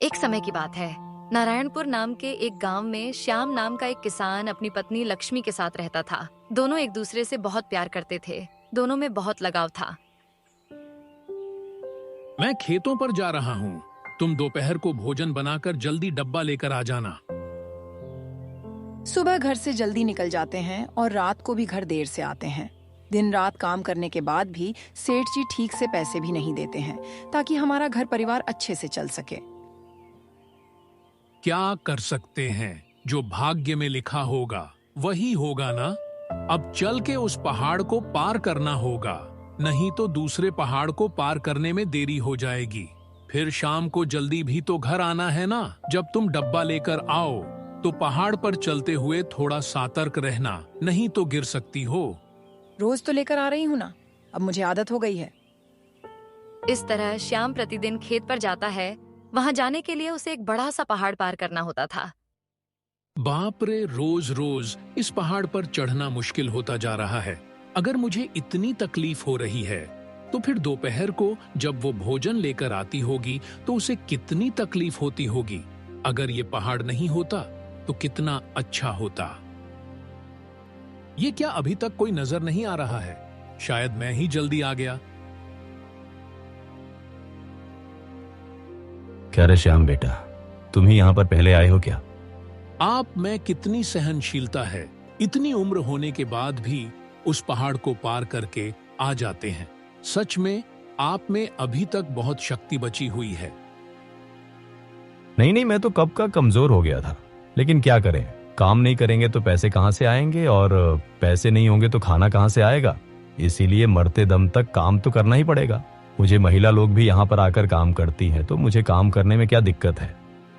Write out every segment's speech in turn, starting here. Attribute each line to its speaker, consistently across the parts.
Speaker 1: एक समय की बात है। नारायणपुर नाम के एक गांव में श्याम नाम का एक किसान अपनी पत्नी लक्ष्मी के साथ रहता था। दोनों एक दूसरे से बहुत प्यार करते थे। दोनों में बहुत लगाव था।
Speaker 2: मैं खेतों पर जा रहा हूँ। तुम दोपहर को भोजन बनाकर जल्दी डब्बा लेकर आ जाना।
Speaker 3: सुबह घर से जल्दी निकल जाते हैं और रात को भी घर देर से आते हैं। दिन रात काम करने के बाद भी सेठ जी ठीक से पैसे भी नहीं देते हैं ताकि हमारा घर परिवार अच्छे से चल सके।
Speaker 2: क्या कर सकते हैं? जो भाग्य में लिखा होगा वही होगा ना। अब चल के उस पहाड़ को पार करना होगा, नहीं तो दूसरे पहाड़ को पार करने में देरी हो जाएगी। फिर शाम को जल्दी भी तो घर आना है ना। जब तुम डब्बा लेकर आओ तो पहाड़ पर चलते हुए थोड़ा सतर्क रहना, नहीं तो गिर सकती हो।
Speaker 3: रोज तो लेकर आ रही हूँ ना, अब मुझे आदत हो गई है।
Speaker 1: इस तरह श्याम प्रतिदिन खेत पर जाता है। वहां जाने के लिए उसे एक बड़ा सा पहाड़ पार करना होता था।
Speaker 2: बाप रे, रोज रोज इस पहाड़ पर चढ़ना मुश्किल होता जा रहा है। अगर मुझे इतनी तकलीफ हो रही है तो फिर दोपहर को जब वो भोजन लेकर आती होगी तो उसे कितनी तकलीफ होती होगी। अगर ये पहाड़ नहीं होता तो कितना अच्छा होता। ये क्या अभी तक कोई नजर नहीं आ रहा है? शायद मैं ही जल्दी आ गया।
Speaker 4: क्या रे श्याम बेटा, तुम ही यहाँ पर पहले आए हो क्या?
Speaker 2: आप में कितनी सहनशीलता है, इतनी उम्र होने के बाद भी उस पहाड़ को पार करके आ जाते हैं। सच में आप में अभी तक बहुत शक्ति बची हुई है।
Speaker 4: नहीं, मैं तो कब का कमजोर हो गया था, लेकिन क्या करें, काम नहीं करेंगे तो पैसे कहाँ से आएंगे, और पैसे नहीं होंगे तो खाना कहाँ से आएगा। इसीलिए मरते दम तक काम तो करना ही पड़ेगा। मुझे महिला लोग भी यहाँ पर आकर काम करती हैं, तो मुझे काम करने में क्या दिक्कत है।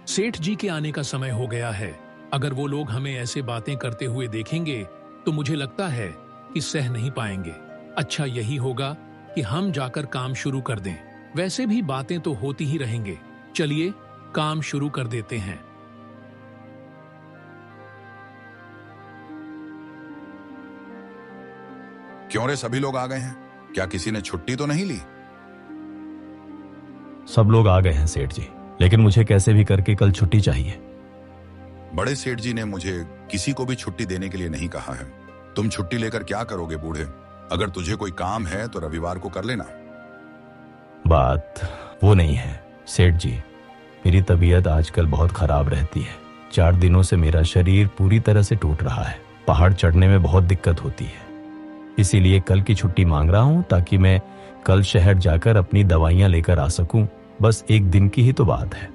Speaker 2: सेठ जी के आने का समय हो गया है। अगर वो लोग हमें ऐसे बातें करते हुए देखेंगे तो मुझे लगता है कि सह नहीं पाएंगे। अच्छा यही होगा कि हम जाकर काम शुरू कर दें। वैसे भी बातें तो होती ही रहेंगे। चलिए काम शुरू कर देते हैं।
Speaker 5: क्यों रे, सभी लोग आ गए हैं? क्या किसी ने छुट्टी तो नहीं ली?
Speaker 4: सब लोग आ गए हैं सेठ जी, लेकिन मुझे कैसे भी करके कल छुट्टी चाहिए।
Speaker 5: बड़े सेठ जी ने मुझे किसी को भी छुट्टी देने के लिए नहीं कहा है। तुम छुट्टी लेकर क्या करोगे बूढ़े? अगर तुझे कोई काम है तो रविवार को कर लेना।
Speaker 4: बात वो नहीं है सेठ जी, मेरी तबीयत आजकल बहुत खराब रहती है। 4 दिनों से मेरा शरीर पूरी तरह से टूट रहा है। पहाड़ चढ़ने में बहुत दिक्कत होती है, इसीलिए कल की छुट्टी मांग रहा हूँ ताकि मैं कल शहर जाकर अपनी दवाइयां लेकर आ सकूं। बस 1 दिन की ही तो बात है।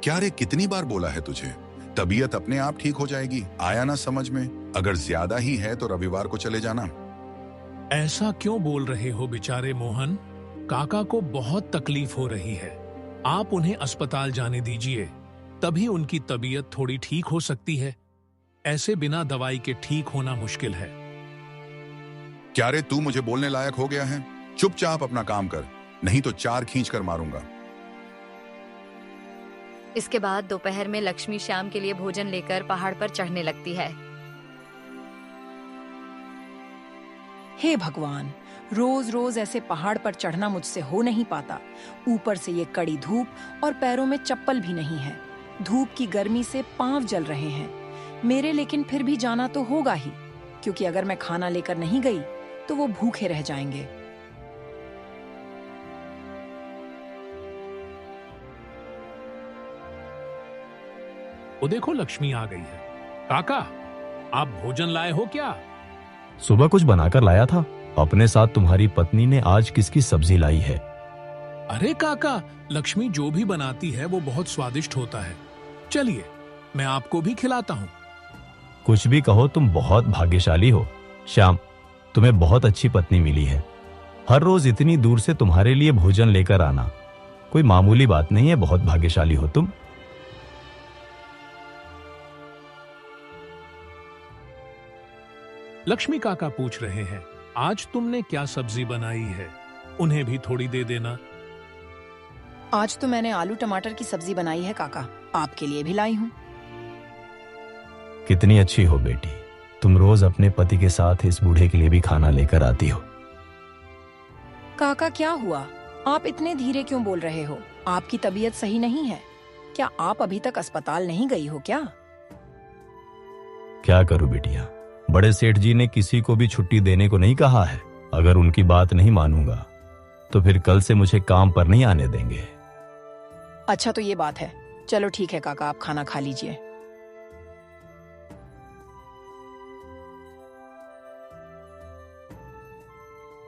Speaker 5: क्या रे, कितनी बार बोला है तुझे? तबीयत अपने आप ठीक हो जाएगी, आया ना समझ में? अगर ज्यादा ही है तो रविवार को चले जाना।
Speaker 2: ऐसा क्यों बोल रहे हो बेचारे मोहन? काका को बहुत तकलीफ हो रही है। आप उन्हें अस्पताल जाने दीजिए, तभी उनकी तबीयत थोड़ी ठीक हो सकती है। ऐसे बिना दवाई के ठीक होना मुश्किल है।
Speaker 5: क्या रे, तू मुझे बोलने लायक हो गया है? चुपचाप अपना काम कर, नहीं तो 4 खींच कर मारूंगा।
Speaker 1: इसके बाद दोपहर में लक्ष्मी श्याम के लिए भोजन लेकर पहाड़ पर चढ़ने लगती है।
Speaker 3: हे भगवान, रोज रोज ऐसे पहाड़ पर चढ़ना मुझसे हो नहीं पाता। ऊपर से ये कड़ी धूप और पैरों में चप्पल भी नहीं है। धूप की गर्मी से पांव जल रहे हैं मेरे, लेकिन फिर भी जाना तो होगा ही, क्योंकि अगर मैं खाना लेकर नहीं गई तो वो भूखे रह जाएंगे।
Speaker 2: वो देखो लक्ष्मी आ गई है। काका, आप भोजन लाए हो क्या?
Speaker 4: सुबह कुछ बनाकर लाया था। अपने साथ तुम्हारी पत्नी ने आज किसकी सब्जी लाई है?
Speaker 2: अरे काका, लक्ष्मी जो भी बनाती है वो बहुत स्वादिष्ट होता है। चलिए मैं आपको भी खिलाता हूँ।
Speaker 4: कुछ भी कहो, तुम बहुत भाग्यशाली हो श्याम। तुम्हें बहुत अच्छी पत्नी मिली है। हर रोज इतनी दूर से तुम्हारे लिए भोजन लेकर आना कोई मामूली बात नहीं है। बहुत भाग्यशाली हो तुम।
Speaker 2: लक्ष्मी काका पूछ रहे हैं, आज तुमने क्या सब्जी बनाई है? उन्हें भी थोड़ी दे देना।
Speaker 3: आज तो मैंने आलू टमाटर की सब्जी बनाई है काका, आपके लिए भी लाई हूँ।
Speaker 4: कितनी अच्छी हो बेटी, तुम रोज अपने पति के साथ इस बूढ़े के लिए भी खाना लेकर आती हो।
Speaker 3: काका क्या हुआ? आप इतने धीरे क्यों बोल रहे हो? आपकी तबीयत सही नहीं है। क्या आप अभी तक अस्पताल नहीं गई हो क्या?
Speaker 4: क्या करूं बिटिया, बड़े सेठ जी ने किसी को भी छुट्टी देने को नहीं कहा है। अगर उनकी बात नहीं मानूंगा तो फिर कल से मुझे काम पर नहीं आने देंगे।
Speaker 3: अच्छा तो ये बात है। चलो ठीक है काका, आप खाना खा लीजिए।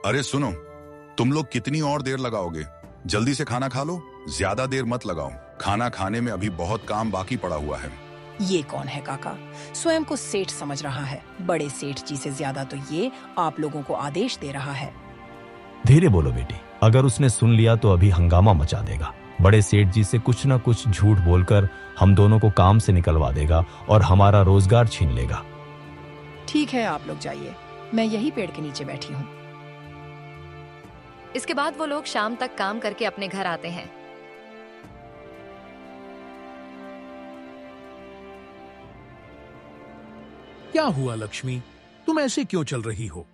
Speaker 5: अरे सुनो, तुम लोग कितनी और देर लगाओगे? जल्दी से खाना खा लो, ज्यादा देर मत लगाओ। खाना खाने में अभी बहुत काम बाकी पड़ा हुआ है।
Speaker 3: ये कौन है काका? स्वयं को सेठ समझ रहा है। बड़े सेठ जी से ज्यादा तो ये आप लोगों को आदेश दे रहा है।
Speaker 4: धीरे बोलो बेटी, अगर उसने सुन लिया तो अभी हंगामा मचा देगा। बड़े सेठ जी से कुछ ना कुछ झूठ बोलकर हम दोनों को काम से निकलवा देगा और हमारा रोजगार छीन लेगा।
Speaker 3: ठीक है, आप लोग जाइए, मैं यही पेड़ के नीचे बैठी हूँ।
Speaker 1: इसके बाद वो लोग शाम तक काम करके अपने घर आते हैं।
Speaker 2: क्या हुआ लक्ष्मी, तुम ऐसे क्यों चल रही हो?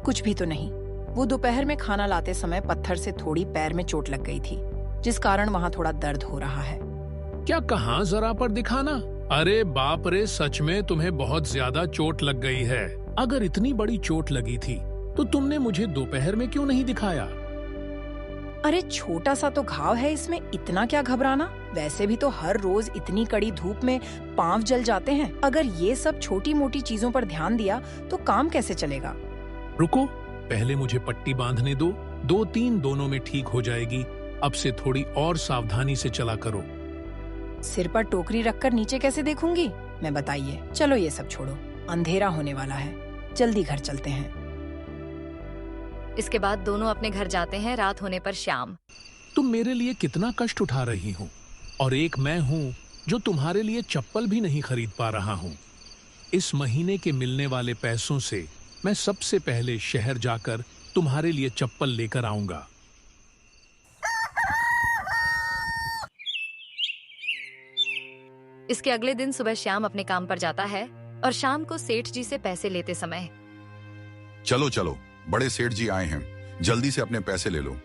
Speaker 3: कुछ भी तो नहीं। वो दोपहर में खाना लाते समय पत्थर से थोड़ी पैर में चोट लग गई थी, जिस कारण वहाँ थोड़ा दर्द हो रहा है।
Speaker 2: क्या कहाँ जरा पर दिखाना। अरे बाप रे, सच में तुम्हें बहुत ज्यादा चोट लग गई है। अगर इतनी बड़ी चोट लगी थी तो तुमने मुझे दोपहर में क्यों नहीं दिखाया?
Speaker 3: अरे छोटा सा तो घाव है, इसमें इतना क्या घबराना। वैसे भी तो हर रोज इतनी कड़ी धूप में पांव जल जाते हैं। अगर ये सब छोटी मोटी चीजों पर ध्यान दिया तो काम कैसे चलेगा?
Speaker 2: रुको, पहले मुझे पट्टी बांधने दो। 2-3 दोनों में ठीक हो जाएगी। अब से थोड़ी और सावधानी से चला करो।
Speaker 3: सिर पर टोकरी रखकर नीचे कैसे देखूंगी मैं, बताइए। चलो ये सब छोड़ो, अंधेरा होने वाला है, जल्दी घर चलते हैं।
Speaker 1: इसके बाद दोनों अपने घर जाते हैं। रात होने पर श्याम,
Speaker 2: तुम मेरे लिए कितना कष्ट उठा रही हो, और एक मैं हूँ जो तुम्हारे लिए चप्पल भी नहीं खरीद पा रहा हूँ। इस महीने के मिलने वाले पैसों से मैं सबसे पहले शहर जाकर तुम्हारे लिए चप्पल लेकर आऊंगा।
Speaker 1: इसके अगले दिन सुबह श्याम अपने काम पर जाता है और शाम को सेठ जी से पैसे लेते समय,
Speaker 5: चलो चलो, बड़े सेठ जी आए हैं, जल्दी से अपने पैसे ले लो।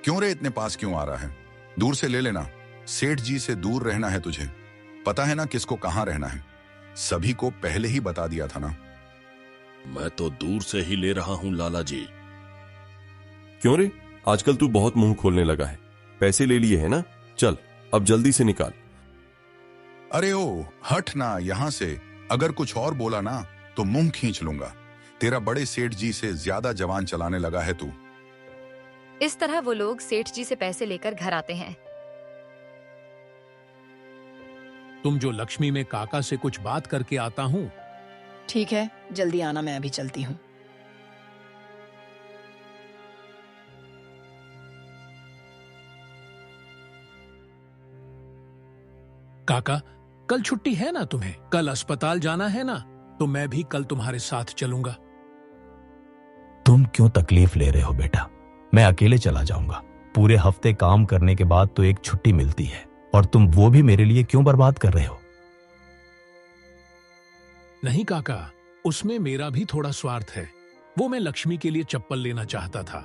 Speaker 5: क्यों रे, इतने पास क्यों आ रहा है? दूर से ले लेना। सेठ जी से दूर रहना है तुझे। पता है ना किसको कहाँ रहना है? सभी को पहले ही बता दिया था ना।
Speaker 6: मैं तो दूर से ही ले रहा हूं लाला जी। क्यों रे, आजकल तू बहुत मुंह खोलने लगा है। पैसे ले लिए है ना, चल अब जल्दी से निकाल।
Speaker 5: अरे ओ, हट ना यहाँ से। अगर कुछ और बोला ना तो मुंह खींच लूंगा। तेरा बड़े सेठ जी से ज्यादा जवान चलाने लगा है तू।
Speaker 1: इस तरह वो लोग सेठ जी से पैसे लेकर घर आते हैं।
Speaker 2: तुम जो लक्ष्मी में काका से कुछ बात करके आता हूँ।
Speaker 3: ठीक है, जल्दी आना, मैं अभी चलती हूँ।
Speaker 2: काका, कल छुट्टी है ना तुम्हें? कल अस्पताल जाना है ना, तो मैं भी कल तुम्हारे साथ चलूंगा।
Speaker 4: तुम क्यों तकलीफ ले रहे हो बेटा, मैं अकेले चला जाऊंगा। पूरे हफ्ते काम करने के बाद तो एक छुट्टी मिलती है, और तुम वो भी मेरे लिए क्यों बर्बाद कर रहे हो?
Speaker 2: नहीं काका, उसमें मेरा भी थोड़ा स्वार्थ है। वो मैं लक्ष्मी के लिए चप्पल लेना चाहता था।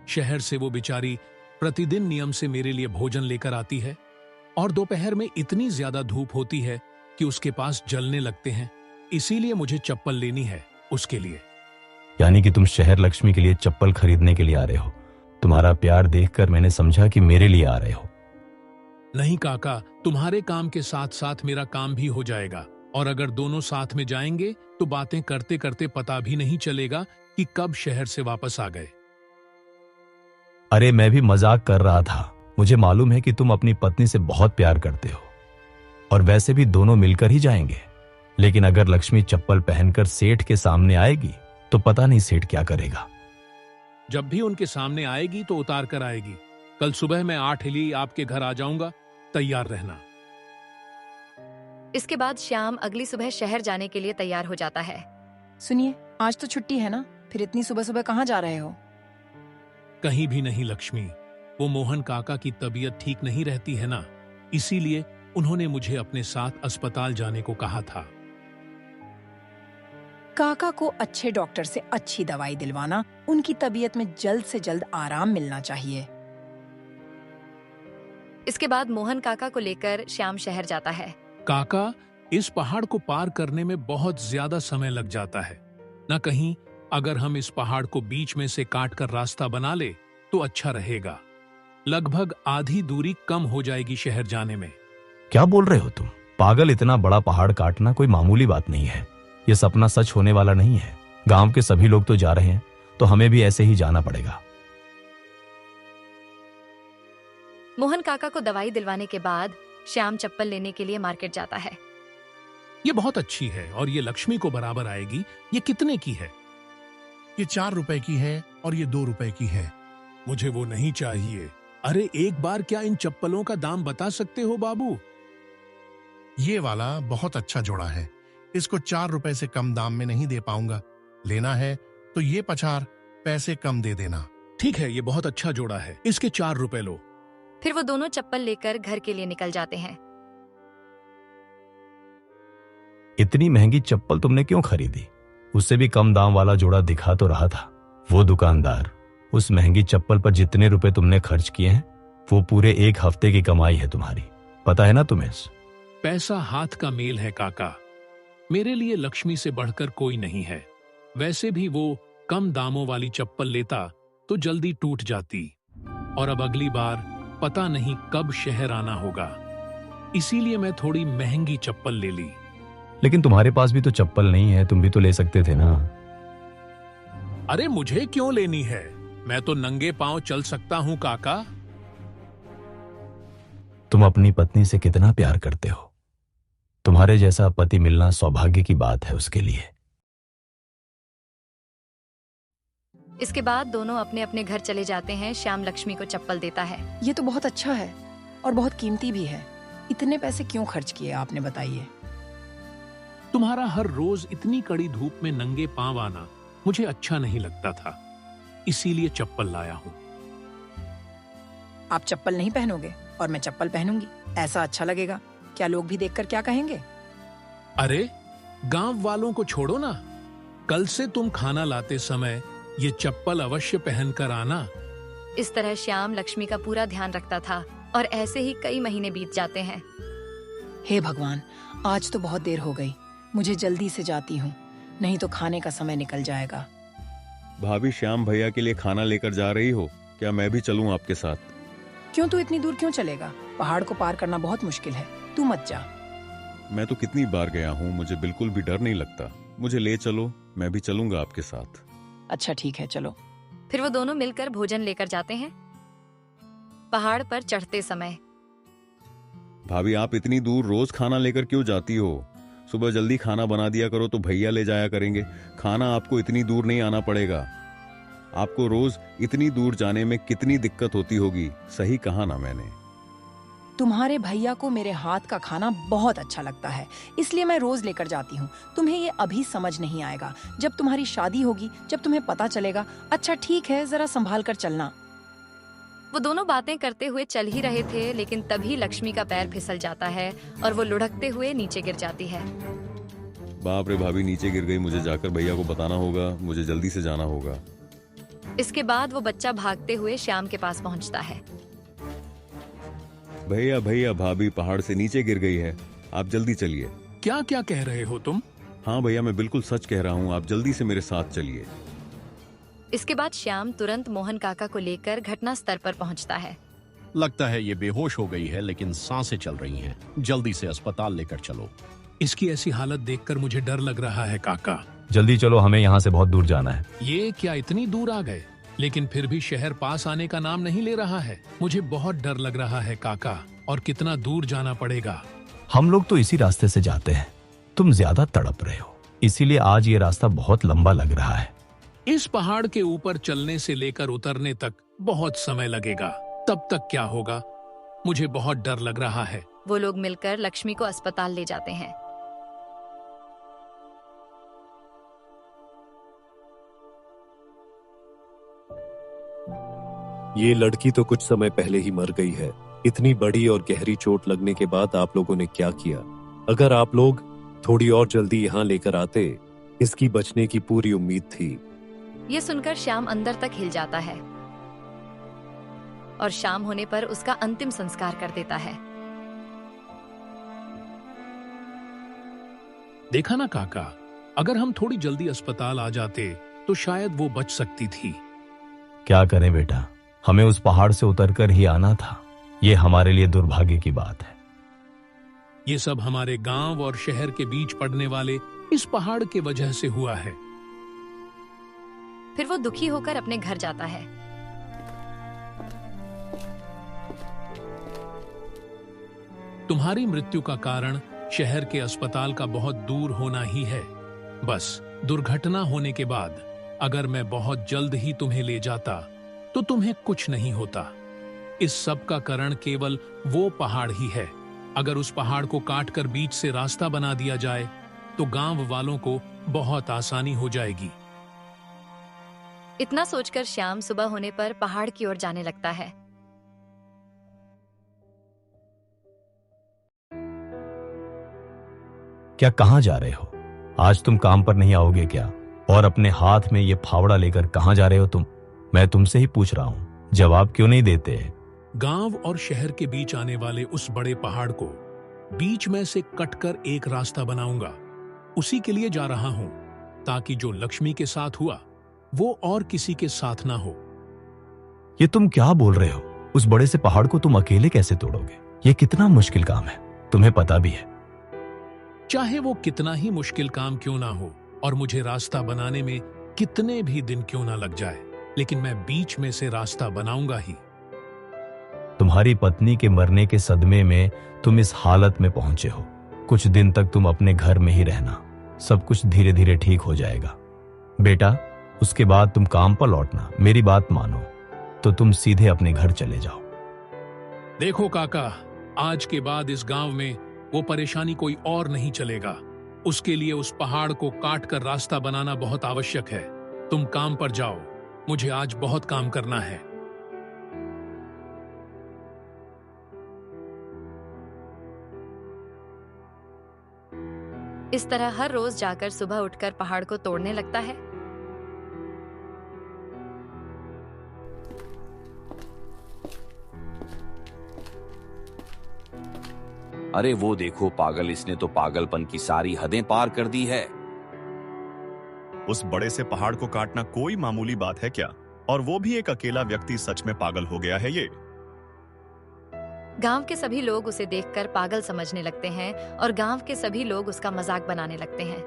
Speaker 2: शहर से वो बेचारी प्रतिदिन नियम से मेरे लिए भोजन लेकर आती है, और दोपहर में इतनी ज्यादा धूप होती है कि उसके पास जलने लगते हैं। इसीलिए मुझे चप्पल लेनी है उसके लिए।
Speaker 4: यानी कि तुम शहर लक्ष्मी के लिए चप्पल खरीदने के लिए आ रहे हो? तुम्हारा प्यार देखकर मैंने समझा कि मेरे लिए आ रहे हो।
Speaker 2: नहीं काका, तुम्हारे काम के साथ साथ मेरा काम भी हो जाएगा, और अगर दोनों साथ में जाएंगे तो बातें करते करते पता भी नहीं चलेगा कि कब शहर से वापस आ गए।
Speaker 4: अरे मैं भी मजाक कर रहा था। मुझे मालूम है कि तुम अपनी पत्नी से बहुत प्यार करते हो, और वैसे भी दोनों मिलकर ही जाएंगे। लेकिन अगर लक्ष्मी चप्पल पहनकर सेठ के सामने आएगी तो पता नहीं सेठ क्या करेगा।
Speaker 2: जब भी उनके सामने आएगी तो उतार कर आएगी। कल सुबह मैं 8 हिली आपके घर आ जाऊंगा, तैयार रहना।
Speaker 1: इसके बाद श्याम अगली सुबह शहर जाने के लिए तैयार हो जाता है।
Speaker 3: सुनिए, आज तो छुट्टी है ना, फिर इतनी सुबह सुबह कहाँ जा रहे हो?
Speaker 2: कहीं भी नहीं लक्ष्मी, वो मोहन काका की तबीयत ठीक नहीं रहती है ना, इसीलिए उन्होंने मुझे अपने साथ अस्पताल जाने को कहा था।
Speaker 3: काका को अच्छे डॉक्टर से अच्छी दवाई दिलवाना, उनकी तबीयत में जल्द से जल्द आराम मिलना चाहिए।
Speaker 1: इसके बाद मोहन काका को लेकर श्याम शहर जाता है।
Speaker 2: काका, इस पहाड़ को पार करने में बहुत ज्यादा समय लग जाता है। न कहीं अगर हम इस पहाड़ को बीच में से काट कर रास्ता बना ले तो अच्छा रहेगा। लगभग आधी दूरी कम हो जाएगी शहर जाने में।
Speaker 4: क्या बोल रहे हो तुम? पागल, इतना बड़ा पहाड़ काटना कोई मामूली बात नहीं है। ये सपना सच होने वाला नहीं है। गांव के सभी लोग तो जा रहे हैं, तो हमें भी ऐसे ही जाना पड़ेगा।
Speaker 1: मोहन काका को दवाई दिलवाने के बाद श्याम चप्पल लेने के लिए मार्केट जाता है।
Speaker 2: ये बहुत अच्छी है और ये लक्ष्मी को बराबर आएगी। ये कितने की है?
Speaker 7: ये 4 रुपए की है और ये 2 रुपए की है।
Speaker 2: मुझे वो नहीं चाहिए। अरे एक बार क्या इन चप्पलों का दाम बता सकते हो बाबू?
Speaker 7: ये वाला बहुत अच्छा जोड़ा है। इसको 4 रुपए से कम दाम में नहीं दे पाऊंगा। लेना है तो ये 50 पैसे कम दे देना।
Speaker 2: ठीक है, ये बहुत अच्छा जोड़ा है। इसके 4 रुपए लो।
Speaker 1: फिर वो दोनों चप्पल लेकर घर के लिए निकल जाते हैं।
Speaker 4: इतनी महंगी चप्पल तुमने क्यों खरीदी? उससे भी कम दाम वाला जोड़ा दिखा तो रहा था। वो दुकानदार उस महंगी चप्पल पर जितने रुपए तुमने खर्च किए हैं वो पूरे 1 हफ्ते की कमाई है तुम्हारी। पता है ना तुम्हें?
Speaker 2: पैसा हाथ का मेल है काका। मेरे लिए लक्ष्मी से बढ़कर कोई नहीं है। वैसे भी वो कम दामों वाली चप्पल लेता तो जल्दी टूट जाती, और अब अगली बार पता नहीं कब शहर आना होगा। इसीलिए मैं थोड़ी महंगी चप्पल ले ली।
Speaker 4: लेकिन तुम्हारे पास भी तो चप्पल नहीं है, तुम भी तो ले सकते थे ना।
Speaker 2: अरे मुझे क्यों लेनी है? मैं तो नंगे पांव चल सकता हूं काका।
Speaker 4: तुम अपनी पत्नी से कितना प्यार करते हो। तुम्हारे जैसा पति मिलना सौभाग्य की बात है उसके लिए।
Speaker 1: इसके बाद दोनों अपने अपने घर चले जाते हैं। श्याम लक्ष्मी को चप्पल देता है।
Speaker 3: ये तो बहुत अच्छा है और बहुत कीमती भी है। इतने पैसे क्यों खर्च किए आपने, बताइए?
Speaker 2: तुम्हारा हर रोज इतनी कड़ी धूप में नंगे पांव आना मुझे अच्छा नहीं लगता था, इसीलिए चप्पल लाया हूं।
Speaker 3: आप चप्पल नहीं पहनोगे और मैं चप्पल पहनूंगी, ऐसा अच्छा लगेगा? क्या लोग भी देखकर क्या कहेंगे?
Speaker 2: अरे गांव वालों को छोड़ो ना। कल से तुम खाना लाते समय ये चप्पल अवश्य पहनकर आना।
Speaker 1: इस तरह श्याम लक्ष्मी का पूरा ध्यान रखता था और ऐसे ही कई महीने बीत जाते हैं।
Speaker 3: हे भगवान, आज तो बहुत देर हो गई। मुझे जल्दी से जाती हूँ, नहीं तो खाने का समय निकल जाएगा।
Speaker 6: भाभी, श्याम भैया के लिए खाना लेकर जा रही हो क्या? मैं भी चलूं आपके साथ?
Speaker 3: क्यों, तू इतनी दूर क्यों चलेगा? पहाड़ को पार करना बहुत मुश्किल है, तू मत जा।
Speaker 6: मैं तो कितनी बार गया हूँ, मुझे बिल्कुल भी डर नहीं लगता। मुझे ले चलो, मैं भी चलूंगा आपके साथ।
Speaker 3: अच्छा ठीक है, चलो।
Speaker 1: फिर वो दोनों मिलकर भोजन लेकर जाते हैं। पहाड़ पर चढ़ते समय
Speaker 6: भाभी, आप इतनी दूर रोज खाना लेकर क्यों जाती हो? सुबह जल्दी खाना बना दिया करो तो भैया ले जाया करेंगे। खाना आपको इतनी दूर नहीं आना पड़ेगा। आपको रोज इतनी दूर जाने में कितनी दिक्कत होती होगी, सही कहा ना मैंने?
Speaker 3: तुम्हारे भैया को मेरे हाथ का खाना बहुत अच्छा लगता है, इसलिए मैं रोज लेकर जाती हूँ। तुम्हें ये अभी समझ नहीं आएगा, जब तुम्हारी शादी होगी, जब तुम्हें पता चलेगा। अच्छा ठीक है, जरा संभाल कर चलना।
Speaker 1: वो दोनों बातें करते हुए चल ही रहे थे, लेकिन तभी लक्ष्मी का पैर फिसल जाता है और वो लुढ़कते हुए नीचे गिर जाती है।
Speaker 6: बाप रे, भाभी नीचे गिर गई। मुझे जाकर भैया को बताना होगा, मुझे जल्दी से जाना होगा।
Speaker 1: इसके बाद वो बच्चा भागते हुए श्याम के पास पहुंचता है।
Speaker 6: भैया भैया, भाभी पहाड़ से नीचे गिर गई है, आप जल्दी चलिए।
Speaker 2: क्या क्या कह रहे हो तुम?
Speaker 6: हाँ भैया, मैं बिल्कुल सच कह रहा हूँ, आप जल्दी से मेरे साथ चलिए।
Speaker 1: इसके बाद श्याम तुरंत मोहन काका को लेकर घटना स्थल पर पहुंचता है।
Speaker 7: लगता है ये बेहोश हो गई है, लेकिन सांसें चल रही हैं। जल्दी से अस्पताल लेकर चलो।
Speaker 2: इसकी ऐसी हालत देखकर मुझे डर लग रहा है काका।
Speaker 4: जल्दी चलो, हमें यहाँ से बहुत दूर जाना है।
Speaker 2: ये क्या इतनी दूर आ गए? लेकिन फिर भी शहर पास आने का नाम नहीं ले रहा है। मुझे बहुत डर लग रहा है काका, और कितना दूर जाना पड़ेगा।
Speaker 4: हम लोग तो इसी रास्ते से जाते हैं, तुम ज्यादा तड़प रहे हो, इसीलिए आज ये रास्ता बहुत लंबा लग रहा है।
Speaker 2: इस पहाड़ के ऊपर चलने से लेकर उतरने तक बहुत समय लगेगा। तब तक क्या होगा? मुझे बहुत डर लग रहा है।
Speaker 1: वो लोग मिलकर लक्ष्मी को अस्पताल ले जाते हैं।
Speaker 8: ये लड़की तो कुछ समय पहले ही मर गई है। इतनी बड़ी और गहरी चोट लगने के बाद आप लोगों ने क्या किया? अगर आप लोग थोड़ी और जल्दी यहाँ लेकर आते, इसकी बचने की पूरी उम्मीद थी।
Speaker 1: ये सुनकर श्याम अंदर तक हिल जाता है। और शाम होने पर उसका अंतिम संस्कार कर देता है।
Speaker 2: देखा ना काका, अगर हम थोड़ी जल्दी अस्पताल आ जाते तो शायद वो बच सकती थी।
Speaker 4: क्या करें बेटा, हमें उस पहाड़ से उतरकर ही आना था। ये हमारे लिए दुर्भाग्य की बात है।
Speaker 2: ये सब हमारे गांव और शहर के बीच पड़ने वाले इस पहाड़ के वजह से हुआ है।
Speaker 1: फिर वो दुखी होकर अपने घर जाता है।
Speaker 2: तुम्हारी मृत्यु का कारण शहर के अस्पताल का बहुत दूर होना ही है। बस दुर्घटना होने के बाद अगर मैं बहुत जल्द ही तुम्हें ले जाता तो तुम्हें कुछ नहीं होता। इस सब का कारण केवल वो पहाड़ ही है। अगर उस पहाड़ को काटकर बीच से रास्ता बना दिया जाए तो गांव वालों को बहुत आसानी हो जाएगी।
Speaker 1: इतना सोचकर श्याम सुबह होने पर पहाड़ की ओर जाने लगता है।
Speaker 4: क्या कहाँ जा रहे हो? आज तुम काम पर नहीं आओगे क्या? और अपने हाथ में ये फावड़ा लेकर कहाँ जा रहे हो तुम? मैं तुमसे ही पूछ रहा हूँ, जवाब क्यों नहीं देते?
Speaker 2: गांव और शहर के बीच आने वाले उस बड़े पहाड़ को बीच में से कटकर एक रास्ता बनाऊंगा। उसी के लिए जा रहा हूं, ताकि जो लक्ष्मी के साथ हुआ वो और किसी के साथ ना हो।
Speaker 4: ये तुम क्या बोल रहे हो? उस बड़े से पहाड़ को तुम अकेले कैसे तोड़ोगे? ये कितना मुश्किल काम है, तुम्हें पता भी है।
Speaker 2: चाहे वो कितना ही मुश्किल काम क्यों ना हो और मुझे रास्ता बनाने में कितने भी दिन क्यों ना लग जाए, लेकिन मैं बीच में से रास्ता बनाऊंगा ही।
Speaker 4: तुम्हारी पत्नी के मरने के सदमे में तुम इस हालत में पहुंचे हो। कुछ दिन तक तुम अपने घर में ही रहना, सब कुछ धीरे धीरे ठीक हो जाएगा। बेटा, उसके बाद तुम काम पर लौटना। मेरी बात मानो तो तुम सीधे अपने घर चले जाओ।
Speaker 2: देखो काका, आज के बाद इस गांव में वो परेशानी कोई और नहीं चलेगा। उसके लिए उस पहाड़ को काट कर रास्ता बनाना बहुत आवश्यक है। तुम काम पर जाओ, मुझे आज बहुत काम करना है।
Speaker 1: इस तरह हर रोज जाकर सुबह उठकर पहाड़ को तोड़ने लगता है।
Speaker 9: अरे वो देखो पागल, इसने तो पागलपन की सारी हदें पार कर दी है।
Speaker 10: उस बड़े से पहाड़ को काटना कोई मामूली बात है क्या? और वो भी एक अकेला व्यक्ति सच में पागल हो गया है ये।
Speaker 1: गांव के सभी लोग उसे देखकर पागल समझने लगते हैं और गांव के सभी लोग उसका मजाक बनाने लगते हैं।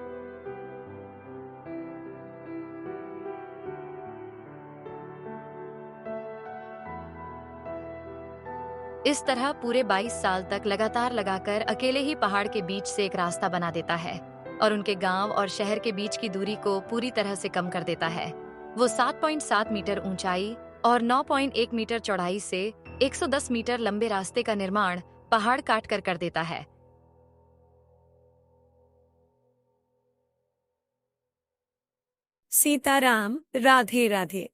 Speaker 1: इस तरह पूरे 22 साल तक लगातार लगाकर अकेले ही पहाड़ के बीच से एक रास्ता बना देता है और उनके गांव और शहर के बीच की दूरी को पूरी तरह से कम कर देता है। वो 7.7 मीटर ऊंचाई और 9.1 मीटर चौड़ाई से 110 मीटर लंबे रास्ते का निर्माण पहाड़ काट कर देता है।
Speaker 11: सीताराम, राधे राधे।